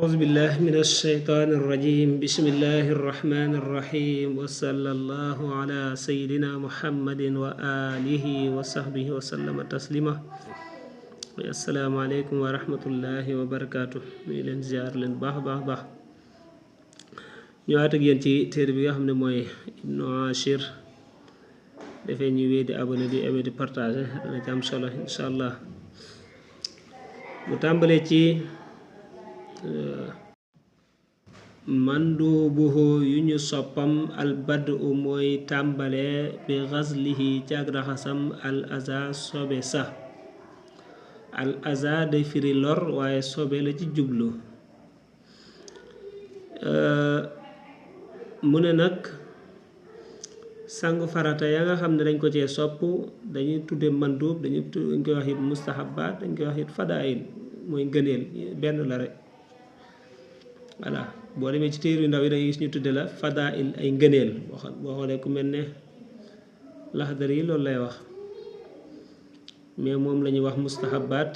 أعوذ بالله من الشيطان الرجيم بسم الله الرحمن الرحيم وصلى الله على سيدنا محمد وآله وصحبه وسلم تسليما السلام عليكم ورحمة الله وبركاته leen ziar leen baax baax ñëwaat ak yéen ci téere bi nga xam ne mooy Ibnu Ashir dafay ñu wéy di abonné di aimé di partager dana ci am solo insha allah mu tàmbalee ci mandubuhu yu ñu soppam al badu mooy tàmbale bi xaslihi ci ak raxasam al aza sobe sa al aza day firi lor waaye sobe la ci jublu mu ne nag sangu farata ya nga xam ne dañ ko cee sopp dañuy tudde mandub dañ koy wax it mustahabaat dañ koy wax it fadaayil mooy ngëneel benn la rek voilà boo demee ci téere yu ndaw yi da ngay gis ñu tudde la fadail ay ngëneel boo xoolee ku mel ne laxdar yi loolu lay wax mais moom la ñuy wax mustahabaat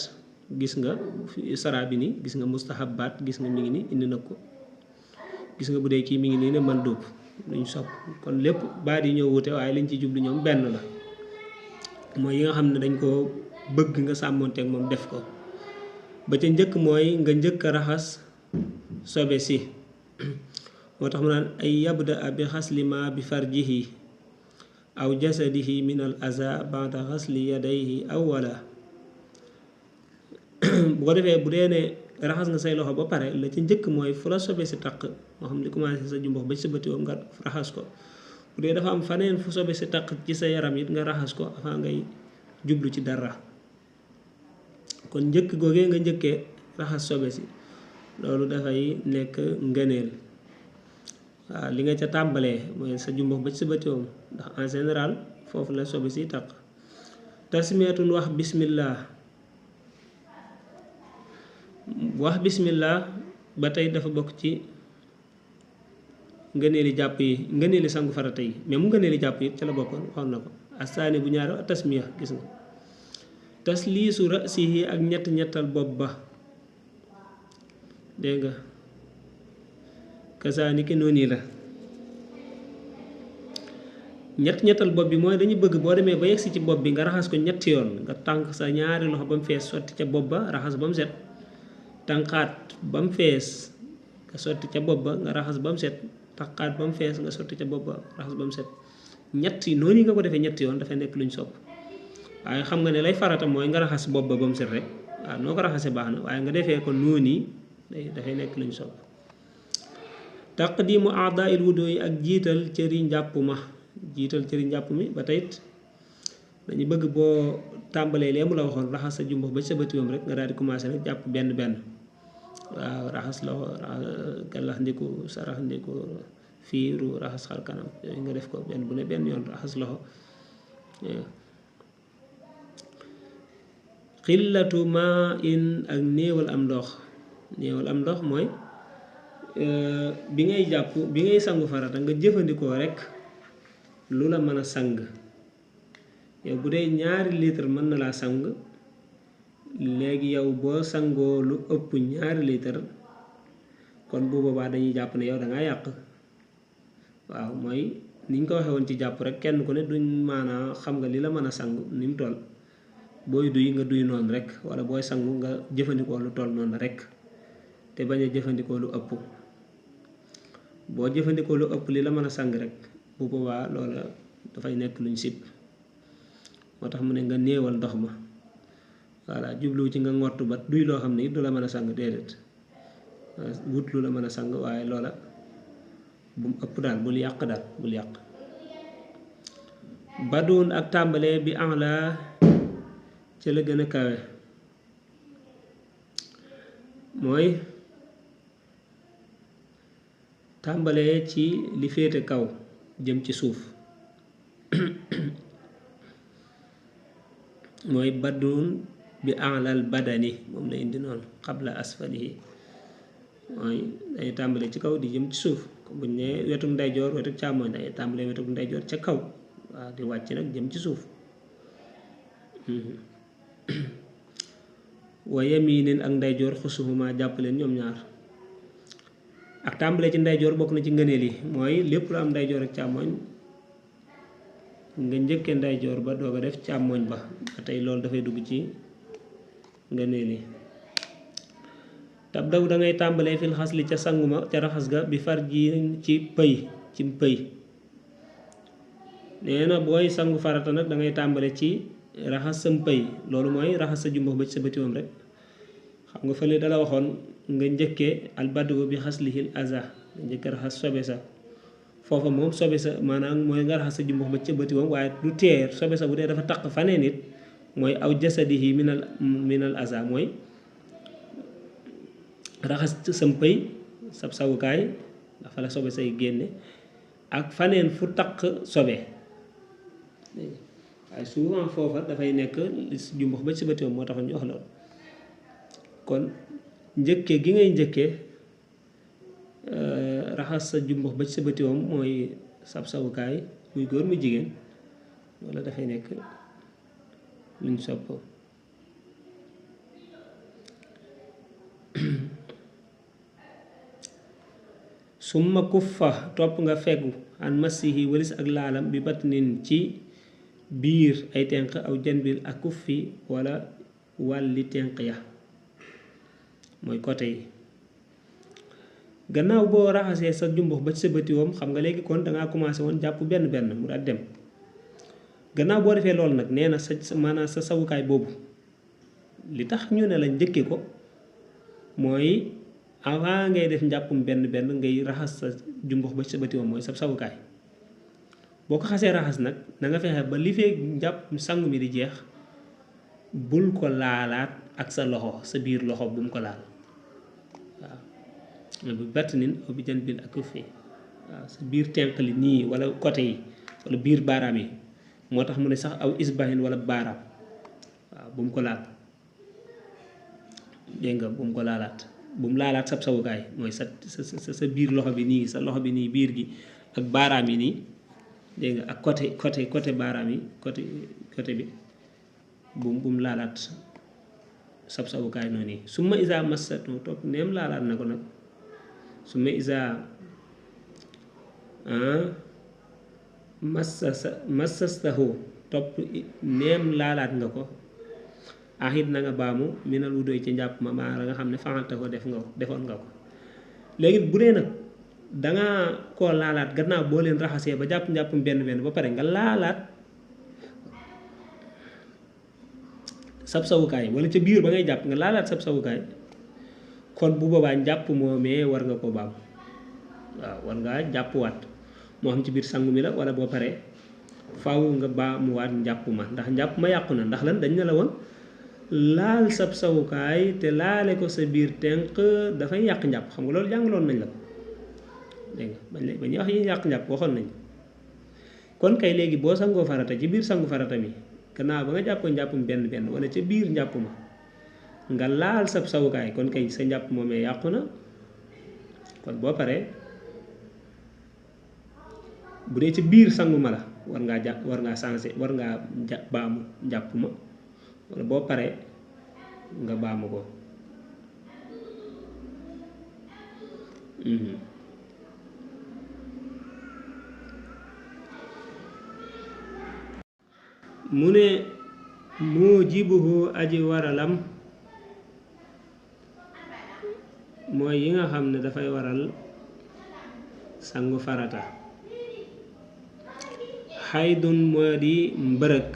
gis nga sara bi ni gis nga mustahabaat gis nga mi ngi ni indi na ko gis nga bu dee kii mi ngi nii ne mandub luñ sopp kon lépp baat yi ñoo wute waaye liñ ci jublu ñoom benn la mooy yi nga xam ne dañ koo bëgg nga sàmmonteeg moom def ko ba ca njëkk mooy nga njëkk a raxas sobe si moo tax mu naan ay yabda bi xaslima bi farjihi aw jasadihi min al aza ba'da xasli yadayhi awwala bu ko defee bu dee ne raxas nga say loxo ba pare la ci njëkk mooy fu la sobe si taq moo xam li commencé sa jumbox ba ci sa bëti woom nga raxas ko bu dee dafa am faneen fu sobe si taq ci sa yaram it nga raxas ko avant ngay jublu ci dara kon njëkk googee nga njëkkee raxas sobe si loolu dafay nekk ngëneel waaw li nga ca tàmbalee mooy sa jumbox ba ci sa bëtiwoom ndax en général foofu la sobe si taq tasmiyatun wax bismillah ba tey dafa bokk ci ngëneeli jàpp yi ngëneeli sangu farata yi mais mu ngëneeli jàpp yi ca la bokkoon waxoon na ko astaani bu ñaari tasmiya gis nga tasliisu rasihi ak ñettal bopp ba dégg nga kasaani ki noonu la ñettal bopp bi mooy dañu bëgg boo demee ba yegsi ci bopp bi nga raxas ko ñetti yoon nga tànk sa ñaari loxo ba mu fees sotti ca bopp ba raxas ba mu set tànqaat ba mu fees nga sotti ca bopp ba nga raxas ba mu set tànqaat ba mu fees nga sotti ca bopp ba raxas ba mu set ñett yi noonu nga ko defee ñetti yoon dafay nekk luñ sopp waaye xam nga ne lay farata mooy nga raxas bopp ba ba mu set rek waaw noo ko raxasee baax na waaye nga defee ko noonu dafay nekk luñ sopp taqdimu a'da'il wudu yi ak jiital cëri njàpp mi ba teyit dañu bëgg boo tàmbalee lee mu la waxoon raxas sa jumbox ba ci sa bëtiwoom rek nga daal di commencé rek jàpp benn waaw raxas loxo gallax ndiku sarax ndiku fiiru raxas xar kanam yooyu nga def ko benn bu ne benn yoon raxas loxo xillatu ma in ak néewal am ndox mooy bi ngay sangu farata nga jëfandikoo rek lu la mën a sang yow bu dee 2 litre mën na laa sang léegi yow boo sangoo lu ëpp 2 litre kon bu boobaa dañuy jàpp ne yow dangaa yàq waaw mooy niñ ko waxee woon ci jàpp rek kenn ku ne duñ maanaa xam nga li la mën a sang ni mu toll booy duy nga duy noonu rek wala booy sangu nga jëfandikoo lu toll noonu rek te bañ a jëfandikoo lu ëpp boo jëfandikoo lu ëpp li la mën a sang rek bu boobaa loola dafay nekk luñ sib moo tax mu ne nga néewal ndox ma voilà jubluwu ci nga ngortu ba duy loo xam ne it du la mën a sang déedéet wut lu la mën a sang waaye loola bu mu ëpp daal bul yàq badoon ak tàmbalee bi en la ca la gën a kawe mooy tàmbalee ci li féete kaw jëm ci suuf mooy badoon bi alal badani moom la indi noonu xabla asfalihi mooy day tàmbalee ci kaw di jëm ci suuf comme buñ ne wetuk ndeyjoor wetuk càmmooñ day tàmbalee wetuk ndeyjoor ca kaw waaw di wàcc nag jëm ci suuf wa yaminin ak ndeyjoor xusuhuma jàpp leen ñoom ñaar ak tàmbalee ci ndeyjoor bokk na ci ngëneel yi mooy lépp lu am ndeyjoor ak càmmoñ nga njëkkee ndeyjoor ba doog a def càmmoñ ba tey loolu dafay dugg ci ngëneel yi tab daw da ngay tàmbalee fil xas li ca sanguma ca raxas ga bi far ji ci pëy nee na booy sangu farata nag da ngay tàmbale ci raxas sa mpëy loolu mooy raxas sa jumbox ba ci sa bëtiwam rek xam nga fële dala waxoon nga njëkkee albadu bi xaslihil aza nga njëkkee raxas sobe sa foofa moom sobe sa maanaam mooy nga raxas sa jumbox ba ci sa bëtiwam waaye du teer sobe sa bu dee dafa taq fanee nit mooy aw jasadihi minal aza mooy raxas sa mpëy sab sawukaay dafa la sobe say génne ak faneen fu taq sobe waaye souvent foofa dafay nekk jumbox ba ci bëtiwam moo taxoon ñu wax loolu kon njëkkee gi ngay njëkkee raxas sa jumbox ba ci sa bëtiwam mooy sab sawukaay muy góor muy jigéen wala dafay nekk luñ sopp summa kuffa topp nga fegu an masihi walis ak laalam bi batnin ci biir ay tenq aw janbil ak kuffi wala wàlli tenq ya mooy côté yi gannaaw boo raxasee sa jumbox ba ci sa bëtiwoom xam nga léegi kon dangaa commencé woon jàpp benn benn mu daal dem gannaaw boo defee loolu nag nee na sa maanaam sa sawukaay boobu li tax ñu ne la njëkke ko mooy avant ngay def njàppum benn benn ngay raxas sa jumbox ba ci sa bëtiwoom mooy sa sawukaay boo ko xasee raxas nag na nga fexe ba li fee njàpp sangu mi di jeex bul ko laalaat ak sa loxo sa biir loxo bu mu ko laal waaw bu batnin aw bi jan bil ak fii waaw sa biir tenq li nii wala côté yi wala biir baaraam yi moo tax mu ne sax aw isbahin wala baaraam waaw bu mu ko laal dégg nga bu mu ko laalaat bu mu laalaat sab sawukaay mooy sa biir loxo bi nii sa loxo bi nii biir gi ak baaraam yi nii dégg nga ak côté baaraam yi côté bi bu mu laalaat sab sawukaay noonu yi su ma isa massatu topp neem laalaat na ko nag su ma isa massastahu topp neem laalaat nga ko ahit na nga baamu minal wudoy ci njàpp ma maa la nga xam ne faxante ko defoon nga ko léegi bu dee nag danga koo laalaat gannaaw boo leen raxasee ba jàpp njàppum benn benn ba pare nga laalaat sab sawukaay wala ca biir ba ngay jàpp nga laalaat sab sawukaay kon bu boobaa njàpp moomee war nga ko baam waaw war ngaa jàppwaat moo xam ci biir sangu mi la wala boo paree faaw nga baamuwaat njàpp ma ndax njàpp ma yàqu na ndax lan dañ ne la woon laal sab sawukaay te laale ko sa biir tenq dafay yàq njàpp xam nga loolu jàngaloon nañ la ko dégg nga ba ñuy wax yi yàq njàpp waxoon nañ kon kay léegi boo sangoo farata ci biir sangu farata mi gannaaw ba nga jàppoo njàppum benn benn wala ca biir njàpp ma nga laal sab sawukaay kon kay sa njàpp moomee yàqu na kon boo paree bu dee ci biir sangu ma la war ngaa sensé war ngaa baamu njàpp ma wala boo paree nga baamu ko mu ne moo jibuhu aji waralam mooy yi nga xam ne dafay waral sangu farata xaydun moo di mbërëk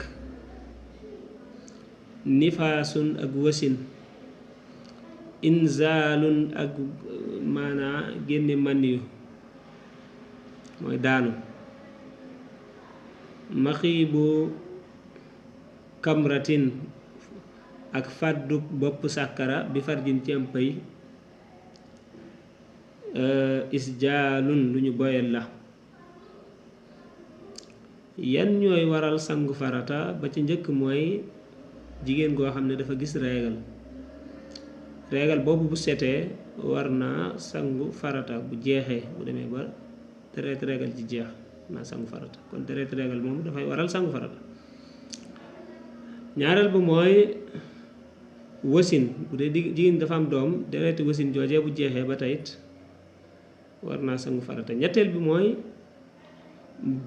nifaasun ak wasin inzaalun ak maanaa génne maniyu mooy daanu maxiibu kamratin ak fàddu bopp sàkkara bi farjin ci am pay isjaalun lu ñu boyal la yan ñooy waral sangu farata ba ci njëkk mooy jigéen goo xam ne dafa gis réegal boobu bu setee war naa sangu farata bu jeexee bu demee ba deret réegal ci jeex naa sangu farata kon deret réegal moom dafay waral sangu farata ñaareel ba mooy wasin bu dee jigéen dafa am doom dereti wasin joojee bu jeexee ba teyit war naa sangu farata ñetteel bi mooy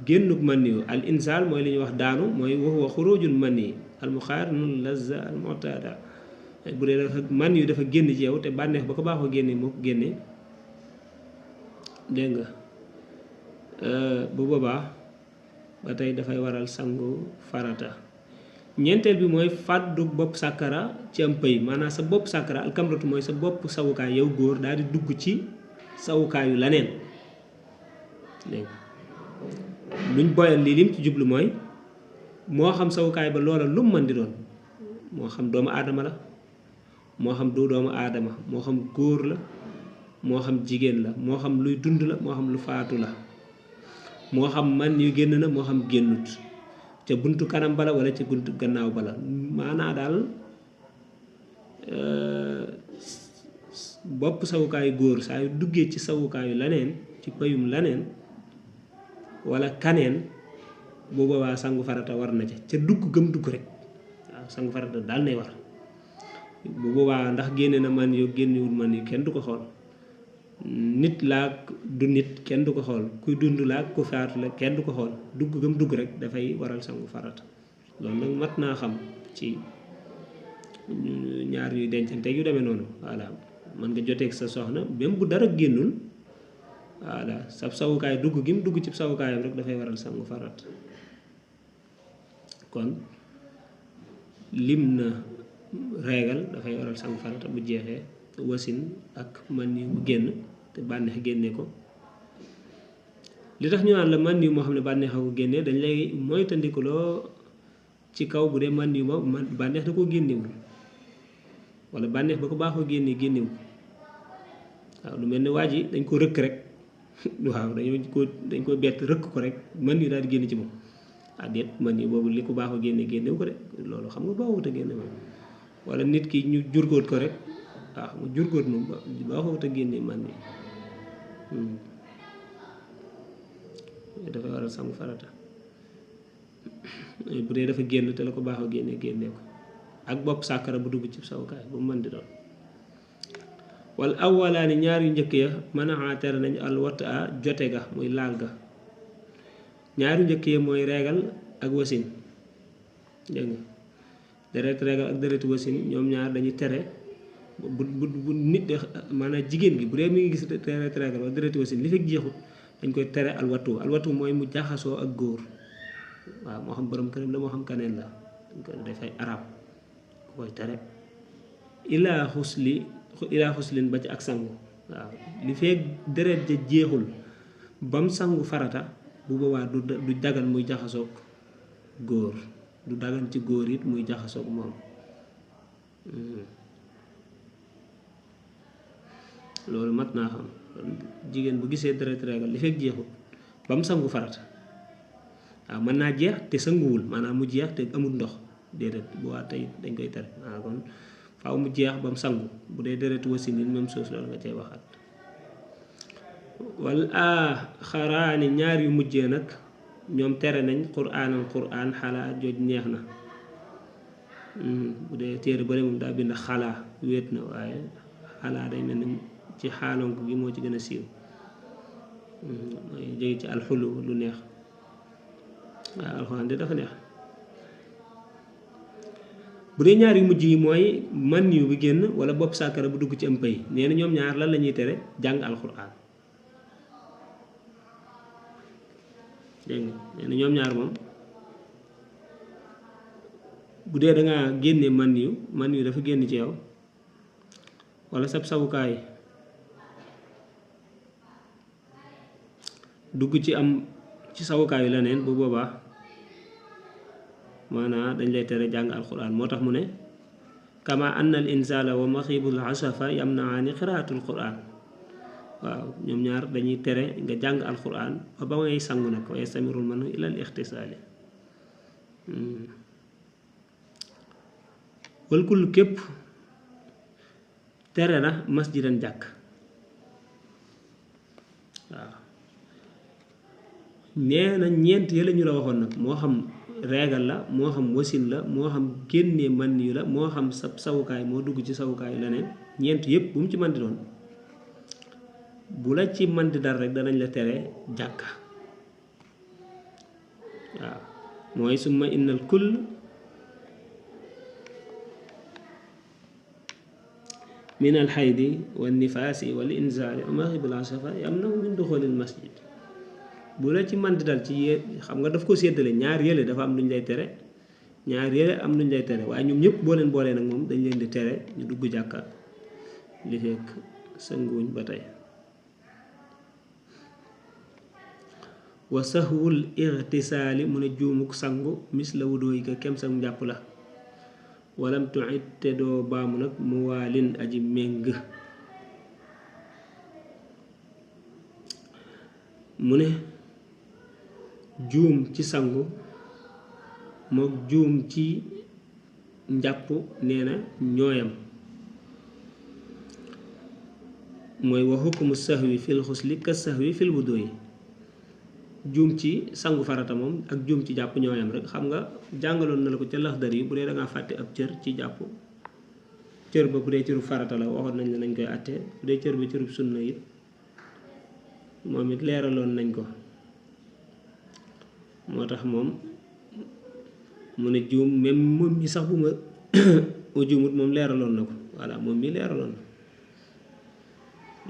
génnuk man yu al insaal mooy li ñuy wax daanu mooy wa xurujul man yi al muqaarinul lazza al mu'tada bu dee dafa man yu dafa génn ci yow te bànneex ba ko baaxoo génne moo ko génne dégg nga bu boobaa ba tey dafay waral sangu farata ñeenteel bi mooy fàddu bopp sàkkara ci am pëy maanaam sa bopp sàkkara alkamratu mooy sa bopp sawukaay yow góor daal di dugg ci sawukaayu laneen dégg luñ boyal lii lim ci jublu mooy moo xam sawukaay ba loola lu mu mën di doon moo xam doomu aadama la moo xam du doomu aadama moo xam góor la moo xam jigéen la moo xam luy dund la moo xam lu faatu la moo xam man yu génn na moo xam génnut ca buntu kanam bala wala ca buntu gannaaw bala maanaa daal bopp sawukaayu góor saa yu duggee ci sawukaayu laneen ci payum laneen wala kaneen bu boobaa sangu farata war na ca dugg gëm dugg rek waaw sangu farata daal nay war bu boobaa ndax génne na man yu génnewul man yu kenn du ko xool nit laa du nit kenn du ko xool kuy dund laa ku faatu la kenn du ko xool dugg gëm dugg rek dafay waral sangu farata loolu nag mat naa xam ci ñaar yuy dencante yu demee noonu voilà mën nga joteeg sa soxna même bu dara génnul voilà sa sawukaay dugg gi mu dugg ci sawukaayam rek dafay waral sangu farata kon lim na reegal dafay waral sangu farata bu jeexee wasin ak man yu génn te bànneex génne ko li tax ñu naan la man yu moo xam ne bànneex a ko génnee dañ lay moytandikuloo ci kaw bu dee man yu ma bànneex da koo génnewul wala bànneex ba ko baaxoo génnee génnewul waaw lu mel ne waa ji dañ ko rëkk rek waaw dañ ko bett rëkk ko rek man yu daal di génn ci moom déet man yu boobu li ko baaxoo génnewu ko de loolu xam nga baaxut a génne moom wala nit ki ñu jurgóot ko rek waaw mu jurgóot moom baaxut a génne man yi dafay waral sangu farata bu dee dafa génn te la ko baaxoo génne ko ak bopp sàkkara bu dugg ci sawukaay bu mu mën di doon wal awwalaani ñaar yu njëkk ya mën a tere nañ al watta a jote ga muy laal ga ñaar yu njëkk ya mooy reegal ak wasin dégg nga deret reegal ak deret wasin ñoom ñaar dañuy tere bu nit de maanaam jigéen gi bu dee mi ngi gis deret reegal wala deret wasin li fekk jeexut dañ koy tere alwatu mooy mu jaxasoo ak góor waaw moo xam borom këram la moo xam kaneen la dañ koy dafay arab ku koy tere ilaa xuslin ba ci ak sangu waaw li fekk deret ja jeexul bam sangu farata bu boobaa du dagan muy jaxasoog góor du dagan ci góor it muy jaxasoog moom loolu mat naa xam jigéen bu gisee deret reegal li fekk jeexul ba mu sangu farata waaw mën naa jeex te sanguwul maanaam mu jeex te amul ndox déedéet bu waa tey dañ koy tere kon faaw mu jeex ba mu sangu bu dee deretu wasin it même chose loolu nga cay waxaat wala xaraani ñaar yu mujjee nag ñoom tere nañ quraan xalaa jooj neex na bu dee téere bëre moom daa bind xalaa wéet na waaye xalaa day mel ni ci xaalonk gi moo ci gën a siiw mooy jóge ci alxulu lu neex waaw alxuraan de dafa neex bu dee ñaar yu mujj yi mooy man yu bi génn wala bopp sàkkara bu dugg ci am pay nee na ñoom ñaar lan la ñuy tere jàng alxuraan dégg nga nee na ñoom ñaar moom bu dee dangaa génne man yu dafa génn ci yow wala sab sawukaay dugg ci sawukaayu leneen bu boobaa maanaa dañ lay tere jàng alquran moo tax mu ne kama anna al insala wa maxibul asafa yamnaani qiraatul quran waaw ñoom ñaar dañuy tere nga jàng alquran ba ngay sangu nag wa yastamirul manu ila al ixtisaali wal kullu képp tere na masjidan jàkk waaw nee na ñeent yële ñu la waxoon nag moo xam reegal la moo xam wasin la moo xam génnee man yu la moo xam sawukaay moo dugg ci sawukaay leneen ñeent yëpp bu mu ci mën di doon bu la ci man di dal rek danañ la tere jàkka waaw mooy summa innal kull min al xaydi wal nifaasi wal inzaali wa maghribil asafa yamnahu min duxulil masjid bu la ci man di dal ci yé xam nga daf ko séddale ñaar yële dafa am luñ lay tere ñaar yële am luñ lay tere waaye ñoom ñëpp boo leen boolee nag moom dañ leen di tere ñu dugg jàkka li fekk sënguñ ba tey wa sahwul irtisaali mu ne juumuk sangu mis la wudoo yi ko kem sang njàpp la walam tuit te doo baamu nag mu waalin aji méng mu ne juum ci sangu mook juum ci njàpp nee na ñooyam mooy wa hukmu sahwi fil xusli ka sahwi fil wudu yi juum ci sangu farata moom ak juum ci jàpp ñooyam rek xam nga jàngaloon na la ko ca laxdar yi bu dee da ngaa fàtte ab cër ci jàpp cër ba bu dee cërub farata la waxoon nañ la nañ koy àtte bu dee cër bi cërub sunna it moom it leeraloon nañ ko moo tax moom mu ne juum même moom mi sax bu ma juumut moom leeraloon na ko voilà moom mi leeraloon na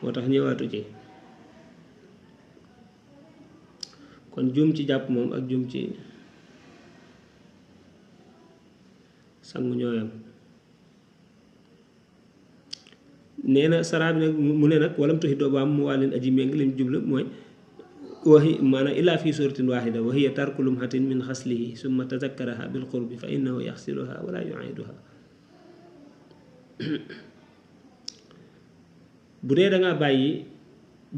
moo tax ñëwaatu ci kon juum ci jàpp moom ak juum ci sangu ñooyam nee na saraa bi nag mu ne nag walam tuxi doo baam mu wàllin aji méng lim jublu mooy waxi maanaam illaa fi suratin waxida wa hiya tarku lumhatin min xaslihi summa tazakkaraha bil qurbi fa innahu yaxsiluha wala yuiduha bu dee dangaa bàyyi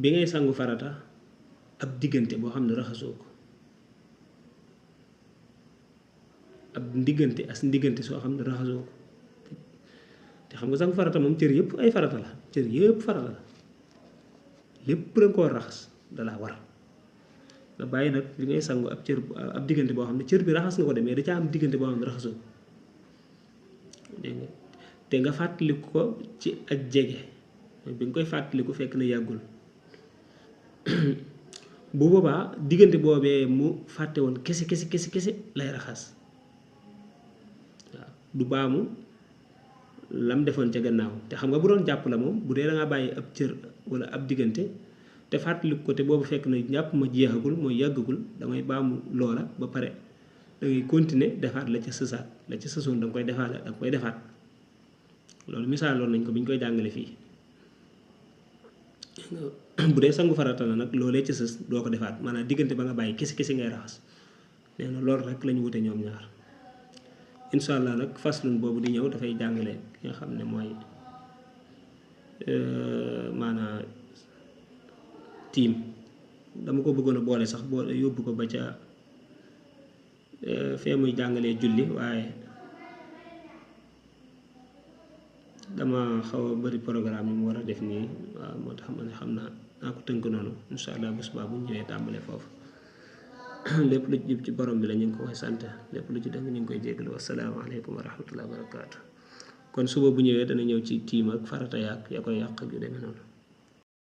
bi ngay sangu farata ab diggante boo xam ne raxasoo ko ab ndiggante soo xam ne raxasoo ko te xam nga sangu farata moom cër yëpp ay farata la cër yëpp farata la lépp danga koo raxas dalaa war nga bàyyi nag li ngay sangu ab cër ab diggante boo xam ne cër bi raxas nga ko demee da caa am diggante boo xam ne raxasoo dégg nga te nga fàttaliku ko ci ak jege bi nga koy fàttaliku fekk na yàggul bu boobaa diggante boobee mu fàtte woon kese lay raxas waaw du baamu lam defoon ca gannaaw te xam nga bu doon jàpp la moom bu dee da ngaa bàyyi ab cër wala ab diggante te fàttaliku ko te boobu fekk na njàpp ma jeexagul mooy yàggagul damay baamu loola ba pare da ngay continuer defaat la ca sësaat la ca sësoon da nga koy defaat loolu misaaloon nañ ko bi ñu koy jàngale fii bu dee sangu farata la nag loolee ca sës doo ko defaat maanaam diggante ba nga bàyyi kese ngay raxas nee na loolu rek lañu wute ñoom ñaar incha allah nag faslun boobu di ñëw dafay jàngale ki nga xam ne mooy maanaam tiim dama ko bëggoon a boole sax boole yóbbu ko ba ca fee muy jàngalee julli waaye dama xaw a bari programme yi mu war a def nii waaw moo tax ma ne xam naa ko tënk noonu incha allah bu subaa bu ñu ñëwee tàmbalee foofu lépp lu jub ci borom bi la ñu ngi ko koy sant lépp lu ci dëng ñu ngi koy jégalu wasalaamaaleykum wa rahmatulah wa barakaatu kon suba bu ñëwee dana ñëw ci tiim ak farata yaak ya koy yàq ak yu demee noonu